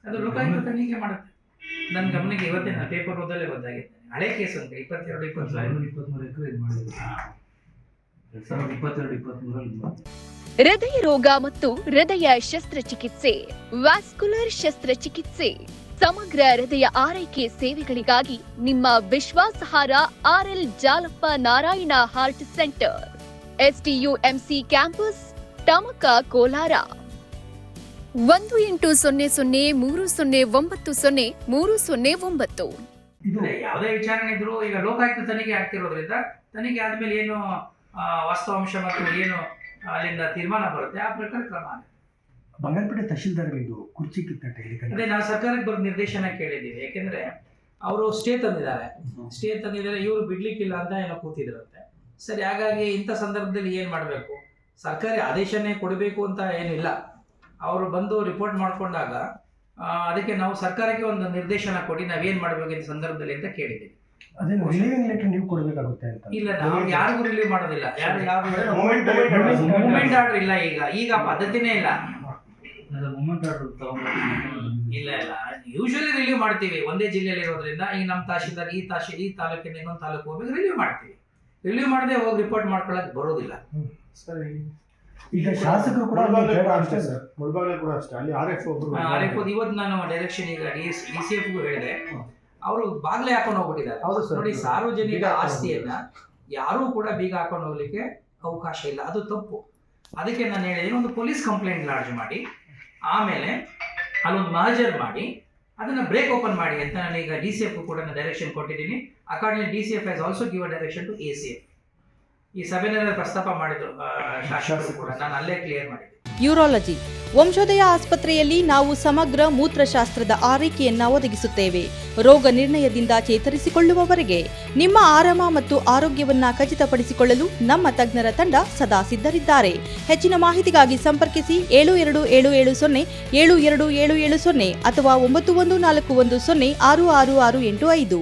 ಅದು ಲೋಕಾಯುಕ್ತ ತನಿಖೆ ಮಾಡುತ್ತೆ. ನನ್ನ ಗಮನಕ್ಕೆ ಇವತ್ತೇ ನಾನು ಪೇಪರ್ ಓದಲ್ಲೇ ಗೊತ್ತಾಗಿದೆ. ಹಳೆ ಕೇಸ್ ಅಂತ 22-23 ಎಕರೆ ಇದು ಮಾಡಿದ್ರು 2022-23 ಹೃದಯ ರೋಗ ಮತ್ತು ಹೃದಯ ಶಸ್ತ್ರಚಿಕಿತ್ಸೆ, ವ್ಯಾಸ್ಕ್ಯುಲರ್ ಶಸ್ತ್ರಚಿಕಿತ್ಸೆ, ಸಮಗ್ರ ಹೃದಯ ಆರೈಕೆ ಸೇವೆಗಳಿಗಾಗಿ ನಿಮ್ಮ ವಿಶ್ವಾಸಾರ್ಹ RL Jalappa Narayana heart centre, STUMC campus, Tamaka, Kolar. 180030090309. ಯಾವುದೇ ವಿಚಾರಣೆ ಇದ್ರು ಈಗ ಲೋಕಾಯುಕ್ತ ತನಿಖೆ ಆಗ್ತಿರೋದ್ರಿಂದ ತನಿಖೆ ಆದ್ಮೇಲೆ ಏನು ವಾಸ್ತವಾಂಶ ಮತ್ತು ಏನು ಅಲ್ಲಿಂದ ತೀರ್ಮಾನ ಬರುತ್ತೆ ಆ ಪ್ರಕಾರ ಕ್ರಮ ಆಗುತ್ತೆ. ಬಂಗಾರಪೇಟೆ ತಹಶೀಲ್ದಾರ್ ಇದು ಕುರ್ಚಿ ಕಿತ್ತಾಟ ಅದೇ ನಾವು ಸರ್ಕಾರಕ್ಕೆ ಬರೋ ನಿರ್ದೇಶನ ಕೇಳಿದ್ದೀವಿ. ಯಾಕೆಂದ್ರೆ ಅವರು ಸ್ಟೇ ತಂದಿದ್ದಾರೆ, ಇವರು ಬಿಡ್ಲಿಕ್ಕಿಲ್ಲ ಅಂತ ಏನೋ ಕೂತಿದ್ರಂತೆ. ಸರಿ, ಹಾಗಾಗಿ ಇಂಥ ಸಂದರ್ಭದಲ್ಲಿ ಏನು ಮಾಡಬೇಕು, ಸರ್ಕಾರಿ ಆದೇಶನೇ ಕೊಡಬೇಕು ಅಂತ ಏನಿಲ್ಲ. ಅವರು ಬಂದು ರಿಪೋರ್ಟ್ ಮಾಡ್ಕೊಂಡಾಗ ಅದಕ್ಕೆ ನಾವು ಸರ್ಕಾರಕ್ಕೆ ಒಂದು ನಿರ್ದೇಶನ ಕೊಡಿ, ನಾವೇನು ಮಾಡಬೇಕು ಈ ಸಂದರ್ಭದಲ್ಲಿ ಅಂತ ಕೇಳಿದ್ದೀವಿ. ಅದೇ ರಿಲೀವಿಂಗ್ ಲೆಟರ್ ನೀವು ಕೊಡಬೇಕಾಗುತ್ತೆ ಅಂತ. ಇಲ್ಲ, ನಾವು ಯಾರಿಗೂ ರಿಲೀವ್ ಮಾಡೋದಿಲ್ಲ. ಮೂವ್ಮೆಂಟ್ ಆರ್ಡರ್ ಇಲ್ಲ, ಈಗ ಪದ್ಧತಿನೇ ಇಲ್ಲ. ಇಲ್ಲ ಯೂಶುವಲಿ ರಿಲೀವ್ ಮಾಡ್ತೀವಿ. ಒಂದೇ ಜಿಲ್ಲೆಯಲ್ಲಿ ಇರೋದ್ರಿಂದ ಈಗ ನಮ್ಮ ತಹಶೀಲ್ದಾರ್ ಈ ತಾಲೂಕಿಂದ ಇನ್ನೊಂದು ತಾಲೂಕು ಹೋಗ್ಬೇಕು, ರಿಲೀವ್ ಮಾಡ್ತೀವಿ. ರಿಲೀವ್ ಮಾಡದೆ ಹೋಗಿ ರಿಪೋರ್ಟ್ ಮಾಡ್ಕೊಳಕ್ ಬರೋದಿಲ್ಲ. ಸರಿ, ಈಗ ಶಾಸಕರು ಕೂಡ ಅಷ್ಟೇ ಸರ್, ಮುಳಬಾಗಿಲು ಕೂಡ ಅಷ್ಟೇ. ಅಲ್ಲಿ ಆರ್ಎಫ್ ಇವತ್ತು ನಾನು ಡೈರೆಕ್ಷನ್ ಈಗ DCFಗೂ ಹೇಳಿದೆ, ಅವರು ಬಾಗ್ಲೆ ಹಾಕೊಂಡು ಹೋಗ್ಬಿಟ್ಟಿದ್ದಾರೆ. ನೋಡಿ, ಸಾರ್ವಜನಿಕ ಆಸ್ತಿಯನ್ನ ಯಾರೂ ಕೂಡ ಬೀಗ ಹಾಕೊಂಡು ಹೋಗ್ಲಿಕ್ಕೆ ಅವಕಾಶ ಇಲ್ಲ, ಅದು ತಪ್ಪು. ಅದಕ್ಕೆ ನಾನು ಹೇಳಿದ್ದೀನಿ, ಒಂದು ಪೊಲೀಸ್ ಕಂಪ್ಲೇಂಟ್ ಲಾಡ್ಜ್ ಮಾಡಿ ಆಮೇಲೆ ಅಲ್ಲೊಂದು ಮಹಜರ್ ಮಾಡಿ ಅದನ್ನ ಬ್ರೇಕ್ ಓಪನ್ ಮಾಡಿ ಅಂತ ನಾನು ಈಗ DCF ಕೂಡ ಡೈರೆಕ್ಷನ್ ಕೊಟ್ಟಿದ್ದೀನಿ. Accordingly DCF has also give direction to ACF. ಈ ಸಭೆಯಲ್ಲಿ ಪ್ರಸ್ತಾಪ ಮಾಡಿದ್ರು ಶಾಸಕರು ಕೂಡ, ನಾನು ಅಲ್ಲೇ ಕ್ಲಿಯರ್ ಮಾಡಿದ್ದೆ. ಯೂರಾಲಜಿ ವಂಶೋದಯ ಆಸ್ಪತ್ರೆಯಲ್ಲಿ ನಾವು ಸಮಗ್ರ ಮೂತ್ರಶಾಸ್ತ್ರದ ಆರೈಕೆಯನ್ನ ಒದಗಿಸುತ್ತೇವೆ. ರೋಗ ನಿರ್ಣಯದಿಂದ ಚೇತರಿಸಿಕೊಳ್ಳುವವರೆಗೆ ನಿಮ್ಮ ಆರಾಮ ಮತ್ತು ಆರೋಗ್ಯವನ್ನ ಖಚಿತಪಡಿಸಿಕೊಳ್ಳಲು ನಮ್ಮ ತಜ್ಞರ ತಂಡ ಸದಾ ಸಿದ್ಧರಿದ್ದಾರೆ. ಹೆಚ್ಚಿನ ಮಾಹಿತಿಗಾಗಿ ಸಂಪರ್ಕಿಸಿ 7277072770 ಅಥವಾ 9141066685.